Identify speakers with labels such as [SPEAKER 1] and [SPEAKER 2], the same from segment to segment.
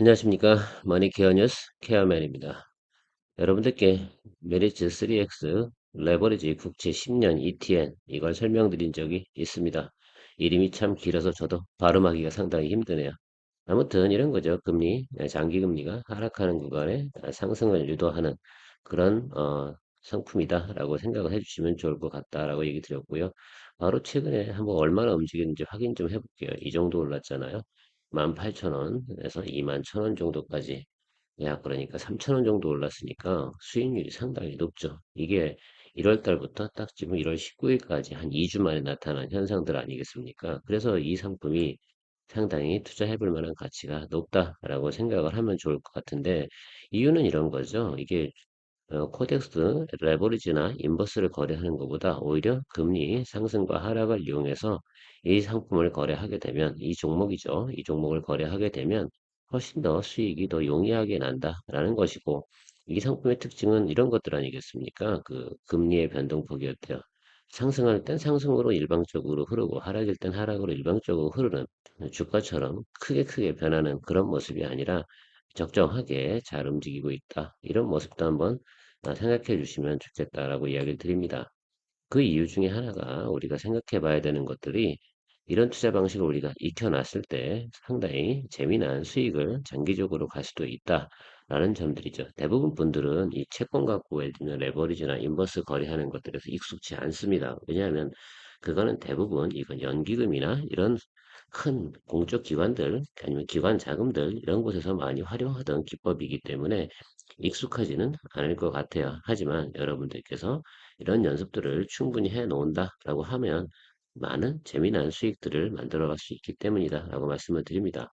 [SPEAKER 1] 안녕하십니까. 머니케어 뉴스 케어맨입니다. 여러분들께 메리츠 3X 레버리지 국채 10년 ETN 이걸 설명드린 적이 있습니다. 이름이 참 길어서 저도 발음하기가 상당히 힘드네요. 아무튼 이런 거죠. 금리, 장기금리가 하락하는 구간에 상승을 유도하는 그런 상품이다라고 생각을 해주시면 좋을 것 같다라고 얘기 드렸고요. 바로 최근에 한번 얼마나 움직였는지 확인 좀 해볼게요. 이 정도 올랐잖아요. 18,000원에서 21,000원 정도까지 약 그러니까 3,000원 정도 올랐으니까 수익률이 상당히 높죠. 이게 1월 달부터 딱 지금 1월 19일까지 한 2주 만에 나타난 현상들 아니겠습니까? 그래서 이 상품이 상당히 투자해 볼 만한 가치가 높다라고 생각을 하면 좋을 것 같은데 이유는 이런 거죠. 이게 코덱스, 레버리지나 인버스를 거래하는 것보다 오히려 금리 상승과 하락을 이용해서 이 상품을 거래하게 되면 이 종목이죠. 이 종목을 거래하게 되면 훨씬 더 수익이 더 용이하게 난다라는 것이고 이 상품의 특징은 이런 것들 아니겠습니까? 그 금리의 변동폭이었대요. 상승할 땐 상승으로 일방적으로 흐르고 하락일 땐 하락으로 일방적으로 흐르는 주가처럼 크게 변하는 그런 모습이 아니라 적정하게 잘 움직이고 있다. 이런 모습도 한번 생각해 주시면 좋겠다라고 이야기를 드립니다. 그 이유 중에 하나가 우리가 생각해 봐야 되는 것들이 이런 투자 방식을 우리가 익혀놨을 때 상당히 재미난 수익을 장기적으로 갈 수도 있다라는 점들이죠. 대부분 분들은 이 채권 갖고 예를 들면 레버리지나 인버스 거래하는 것들에서 익숙치 않습니다. 왜냐하면 그거는 대부분 이건 연기금이나 이런 큰 공적 기관들 아니면 기관 자금들 이런 곳에서 많이 활용하던 기법이기 때문에 익숙하지는 않을 것 같아요. 하지만 여러분들께서 이런 연습들을 충분히 해 놓는다라고 하면 많은 재미난 수익들을 만들어 갈 수 있기 때문이다 라고 말씀을 드립니다.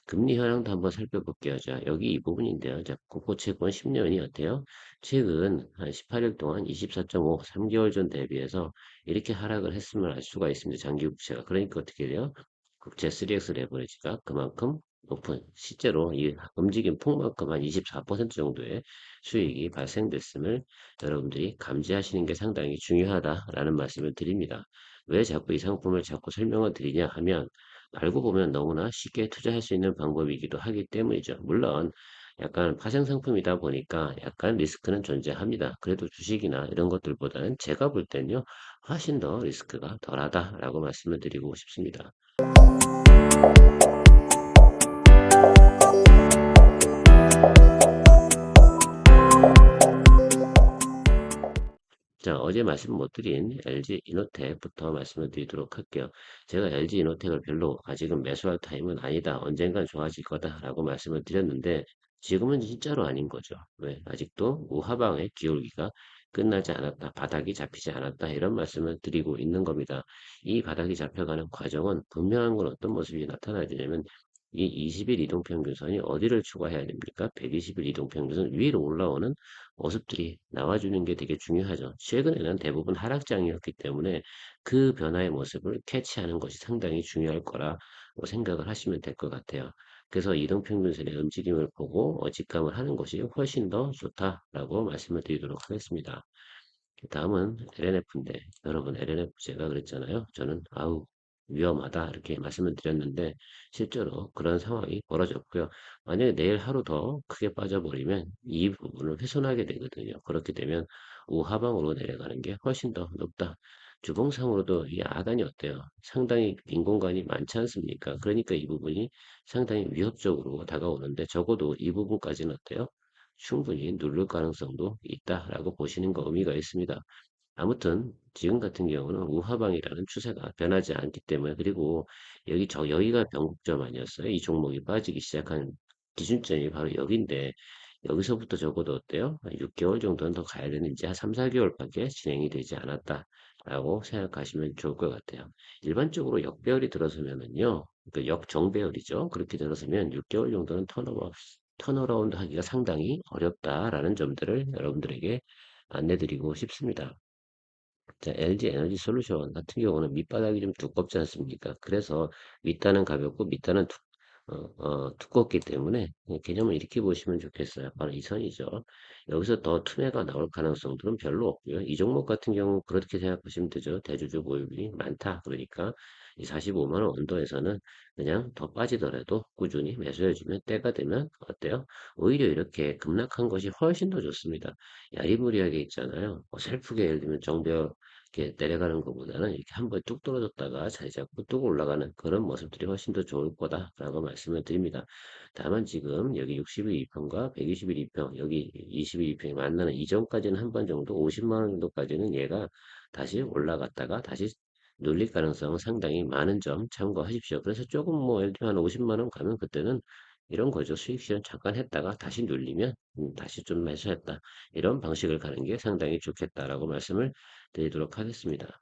[SPEAKER 1] 금리 현황도 한번 살펴볼게요. 자, 여기 이 부분인데요. 자, 국고채권 10년이 어때요? 최근 한 18일 동안 24.5, 3개월 전 대비해서 이렇게 하락을 했음을 알 수가 있습니다. 장기 국채가. 그러니까 어떻게 돼요? 국채 3X 레버리지가 그만큼 높은 실제로 이 움직임 폭만큼 한 24% 정도의 수익이 발생됐음을 여러분들이 감지하시는 게 상당히 중요하다라는 말씀을 드립니다. 왜 자꾸 이 상품을 자꾸 설명을 드리냐 하면 알고 보면 너무나 쉽게 투자할 수 있는 방법이기도 하기 때문이죠. 물론 약간 파생 상품이다 보니까 약간 리스크는 존재합니다. 그래도 주식이나 이런 것들보다는 제가 볼 때는요, 훨씬 더 리스크가 덜하다라고 말씀을 드리고 싶습니다. 자, 어제 말씀 못 드린 LG 이노텍부터 말씀을 드리도록 할게요. 제가 LG 이노텍을 별로 아직은 매수할 타임은 아니다. 언젠간 좋아질 거다라고 말씀을 드렸는데 지금은 진짜로 아닌 거죠. 왜? 아직도 우하방의 기울기가 끝나지 않았다. 바닥이 잡히지 않았다. 이런 말씀을 드리고 있는 겁니다. 이 바닥이 잡혀가는 과정은 분명한 건 어떤 모습이 나타나야 되냐면 이 20일 이동평균선이 어디를 추가해야 됩니까? 120일 이동평균선 위로 올라오는 모습들이 나와주는 게 되게 중요하죠. 최근에는 대부분 하락장이었기 때문에 그 변화의 모습을 캐치하는 것이 상당히 중요할 거라고 생각을 하시면 될 것 같아요. 그래서 이동평균선의 움직임을 보고 직감을 하는 것이 훨씬 더 좋다라고 말씀을 드리도록 하겠습니다. 다음은 LNF인데 여러분 LNF 제가 그랬잖아요. 저는 아우 위험하다 이렇게 말씀을 드렸는데 실제로 그런 상황이 벌어졌고요. 만약에 내일 하루 더 크게 빠져버리면 이 부분을 훼손하게 되거든요. 그렇게 되면 우하방으로 내려가는 게 훨씬 더 높다. 주봉상으로도 이 하단이 어때요? 상당히 빈 공간이 많지 않습니까? 그러니까 이 부분이 상당히 위협적으로 다가오는데 적어도 이 부분까지는 어때요? 충분히 누를 가능성도 있다라고 보시는 거 의미가 있습니다. 아무튼 지금 같은 경우는 우하방이라는 추세가 변하지 않기 때문에 그리고 여기가 변곡점 아니었어요. 이 종목이 빠지기 시작한 기준점이 바로 여기인데 여기서부터 적어도 어때요? 한 6개월 정도는 더 가야 되는지 한 3, 4개월밖에 진행이 되지 않았다라고 생각하시면 좋을 것 같아요. 일반적으로 역배열이 들어서면은요, 그 역정배열이죠. 그렇게 들어서면 6개월 정도는 턴어라운드 하기가 상당히 어렵다라는 점들을 여러분들에게 안내드리고 싶습니다. 자, LG 에너지 솔루션 같은 경우는 밑바닥이 좀 두껍지 않습니까? 그래서 윗단은 가볍고 밑단은 두껍기 때문에 개념을 이렇게 보시면 좋겠어요. 바로 이 선이죠. 여기서 더 투매가 나올 가능성들은 별로 없고요. 이 종목 같은 경우 그렇게 생각하시면 되죠. 대주주 보유율이 많다. 그러니까 이 45만 원 언더에서는 그냥 더 빠지더라도 꾸준히 매수해주면 때가 되면 어때요? 오히려 이렇게 급락한 것이 훨씬 더 좋습니다. 야리무리하게 있잖아요. 셀프게 예를 들면 정벽 이렇게 내려가는 것보다는 이렇게 한 번 뚝 떨어졌다가 자리 잡고 뚝 올라가는 그런 모습들이 훨씬 더 좋을 거다라고 말씀을 드립니다. 다만 지금 여기 60일 2평과 120일 2평, 여기 20일 2평이 만나는 이전까지는 한 번 정도 50만 원 정도까지는 얘가 다시 올라갔다가 다시 눌릴 가능성은 상당히 많은 점 참고하십시오. 그래서 조금 뭐 예를 들면 한 50만 원 가면 그때는 이런 거죠. 수익 실현 잠깐 했다가 다시 눌리면 다시 좀 매수했다. 이런 방식을 가는 게 상당히 좋겠다라고 말씀을 드리도록 하겠습니다.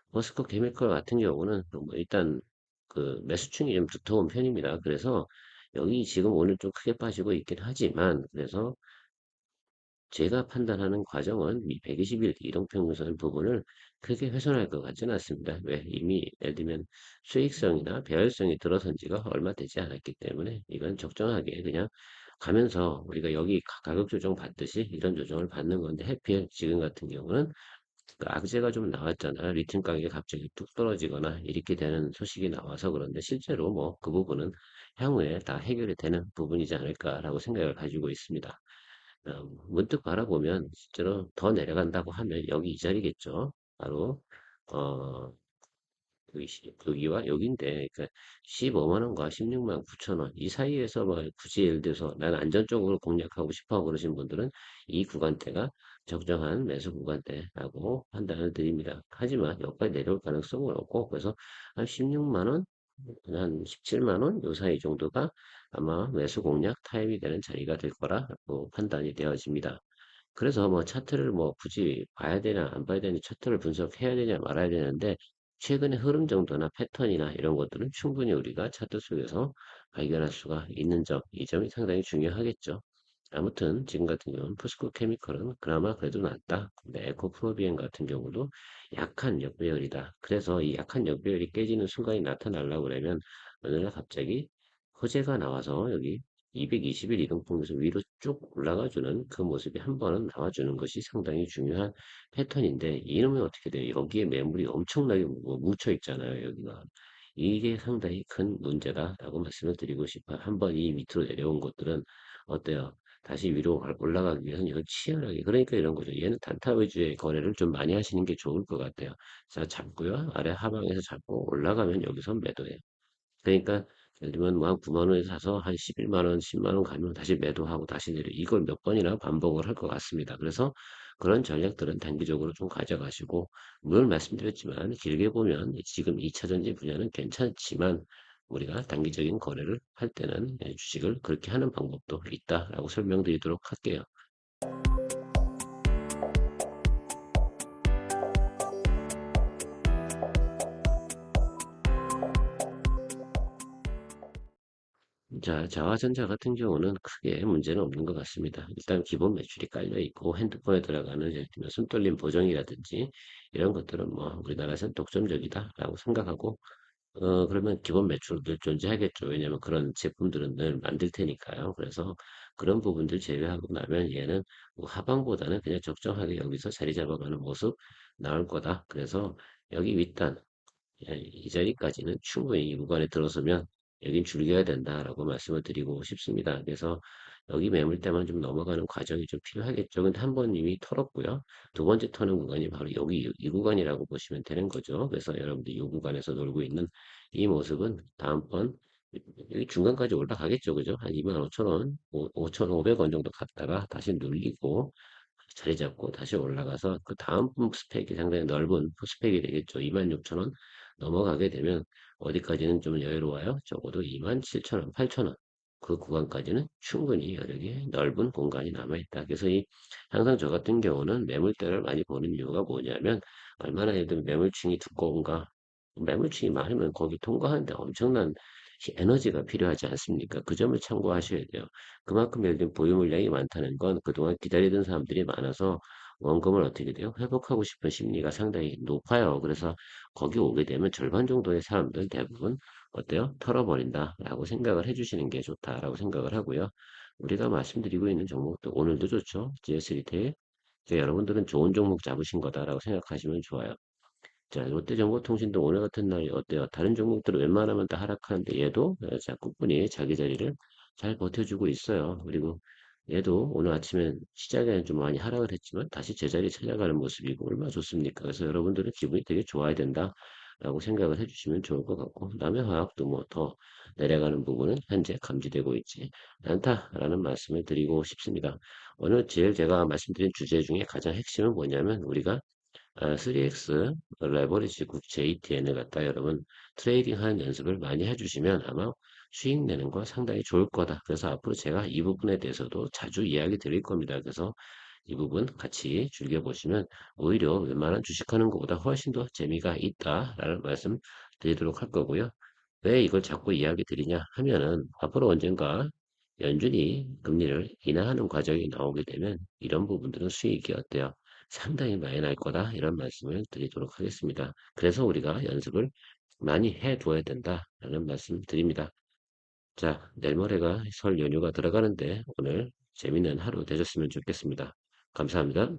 [SPEAKER 1] 머스코 케미컬 같은 경우는 뭐 일단 그 매수층이 좀 두터운 편입니다. 그래서 여기 지금 오늘 좀 크게 빠지고 있긴 하지만 그래서 제가 판단하는 과정은 이 120일 이동평균선 부분을 크게 훼손할 것 같지는 않습니다. 왜? 이미 예를 들면 수익성이나 배열성이 들어선 지가 얼마 되지 않았기 때문에 이건 적정하게 그냥 가면서 우리가 여기 가격 조정 받듯이 이런 조정을 받는 건데 해필 지금 같은 경우는 그 악재가 좀 나왔잖아요. 리튬 가격이 갑자기 뚝 떨어지거나 이렇게 되는 소식이 나와서 그런데 실제로 뭐 그 부분은 향후에 다 해결이 되는 부분이지 않을까라고 생각을 가지고 있습니다. 문득 바라보면 실제로 더 내려간다고 하면 여기 이 자리겠죠. 바로 어, 여기와 여기인데 그러니까 15만 원과 16만 9천 원 이 사이에서 뭐 굳이 예를 들어서 난 안전적으로 공략하고 싶어 그러신 분들은 이 구간대가 적정한 매수 구간대라고 판단을 드립니다. 하지만 여기까지 내려올 가능성은 없고 그래서 한 16만 원, 한 17만 원 요 사이 정도가 아마 매수 공략 타입이 되는 자리가 될 거라고 판단이 되어집니다. 그래서 뭐 차트를 뭐 굳이 봐야 되냐 안 봐야 되냐 차트를 분석해야 되냐 말아야 되는데 최근의 흐름 정도나 패턴이나 이런 것들은 충분히 우리가 차트 속에서 발견할 수가 있는 점, 이 점이 상당히 중요하겠죠. 아무튼 지금 같은 경우는 포스코 케미컬은 그나마 그래도 낫다. 근데 에코프로비엔 같은 경우도 약한 역배열이다. 그래서 이 약한 역배열이 깨지는 순간이 나타나려고 그러면 어느 날 갑자기 호재가 나와서 여기 221 이동평균에서 위로 쭉 올라가주는 그 모습이 한 번은 나와주는 것이 상당히 중요한 패턴인데 이놈이 어떻게 돼요? 여기에 매물이 엄청나게 묻혀 있잖아요. 여기가. 이게 상당히 큰 문제다라고 말씀을 드리고 싶어요. 한번 이 밑으로 내려온 것들은 어때요? 다시 위로 올라가기 위해서는 이건 치열하게 그러니까 이런 거죠. 얘는 단타 위주의 거래를 좀 많이 하시는 게 좋을 것 같아요. 자, 잡고요. 아래 하방에서 잡고 올라가면 여기서 매도해요. 그러니까 예를 들면 뭐 한 9만 원에 사서 한 11만 원, 10만 원 가면 다시 매도하고 다시 내려 이걸 몇 번이나 반복을 할 것 같습니다. 그래서 그런 전략들은 단기적으로 좀 가져가시고 늘 말씀드렸지만 길게 보면 지금 2차 전지 분야는 괜찮지만 우리가 단기적인 거래를 할 때는 주식을 그렇게 하는 방법도 있다라고 설명드리도록 할게요. 자, 자화전자 같은 경우는 크게 문제는 없는 것 같습니다. 일단 기본 매출이 깔려 있고 핸드폰에 들어가는 예를 들면 손떨림 보정이라든지 이런 것들은 뭐 우리나라에서는 독점적이다라고 생각하고 그러면 기본 매출들 존재하겠죠. 왜냐하면 그런 제품들은 늘 만들 테니까요. 그래서 그런 부분들 제외하고 나면 얘는 뭐 하방보다는 그냥 적정하게 여기서 자리 잡아가는 모습 나올 거다. 그래서 여기 윗단 이 자리까지는 충분히 이 구간에 들어서면 여긴 줄여야 된다라고 말씀을 드리고 싶습니다. 그래서 여기 매물대만 좀 넘어가는 과정이 좀 필요하겠죠. 근데 한 번 이미 털었고요. 두 번째 터는 구간이 바로 여기 이 구간이라고 보시면 되는 거죠. 그래서 여러분들이 이 구간에서 놀고 있는 이 모습은 다음번 여기 중간까지 올라가겠죠. 그죠? 한 25,000원, 5,500원 정도 갔다가 다시 눌리고 자리 잡고 다시 올라가서 그 다음 스펙이 상당히 넓은 스펙이 되겠죠. 26,000원 넘어가게 되면 어디까지는 좀 여유로워요. 적어도 27,000원, 8,000원 그 구간까지는 충분히 여력이 넓은 공간이 남아있다. 그래서 이 항상 저 같은 경우는 매물대를 많이 보는 이유가 뭐냐면 얼마나 예를 들면 매물층이 두꺼운가 매물층이 많으면 거기 통과하는데 엄청난 에너지가 필요하지 않습니까? 그 점을 참고하셔야 돼요. 그만큼 예를 들면 보유 물량이 많다는 건 그동안 기다리던 사람들이 많아서 원금을 어떻게 돼요? 회복하고 싶은 심리가 상당히 높아요. 그래서 거기 오게 되면 절반 정도의 사람들 대부분 어때요? 털어버린다라고 생각을 해주시는 게 좋다라고 생각을 하고요. 우리가 말씀드리고 있는 종목도 오늘도 좋죠. GS 리테일. 여러분들은 좋은 종목 잡으신 거다라고 생각하시면 좋아요. 자, 롯데정보통신도 오늘 같은 날 어때요? 다른 종목들은 웬만하면 다 하락하는데 얘도 자, 꿋꿋이 자기 자리를 잘 버텨주고 있어요. 그리고 얘도 오늘 아침엔 시작에는 좀 많이 하락을 했지만 다시 제자리 찾아가는 모습이고 얼마나 좋습니까? 그래서 여러분들은 기분이 되게 좋아야 된다라고 생각을 해주시면 좋을 것 같고 남해화학도 뭐 더 내려가는 부분은 현재 감지되고 있지 않다라는 말씀을 드리고 싶습니다. 오늘 제일 제가 말씀드린 주제 중에 가장 핵심은 뭐냐면 우리가 3X 레버리지 국채 ETN을 갖다 여러분 트레이딩 하는 연습을 많이 해주시면 아마 수익 내는 거 상당히 좋을 거다. 그래서 앞으로 제가 이 부분에 대해서도 자주 이야기 드릴 겁니다. 그래서 이 부분 같이 즐겨보시면 오히려 웬만한 주식하는 것보다 훨씬 더 재미가 있다라는 말씀 드리도록 할 거고요. 왜 이걸 자꾸 이야기 드리냐 하면은 앞으로 언젠가 연준이 금리를 인하하는 과정이 나오게 되면 이런 부분들은 수익이 어때요? 상당히 많이 날 거다 이런 말씀을 드리도록 하겠습니다. 그래서 우리가 연습을 많이 해 두어야 된다라는 말씀 드립니다. 자, 내일 모레가 설 연휴가 들어가는데 오늘 재밌는 하루 되셨으면 좋겠습니다. 감사합니다.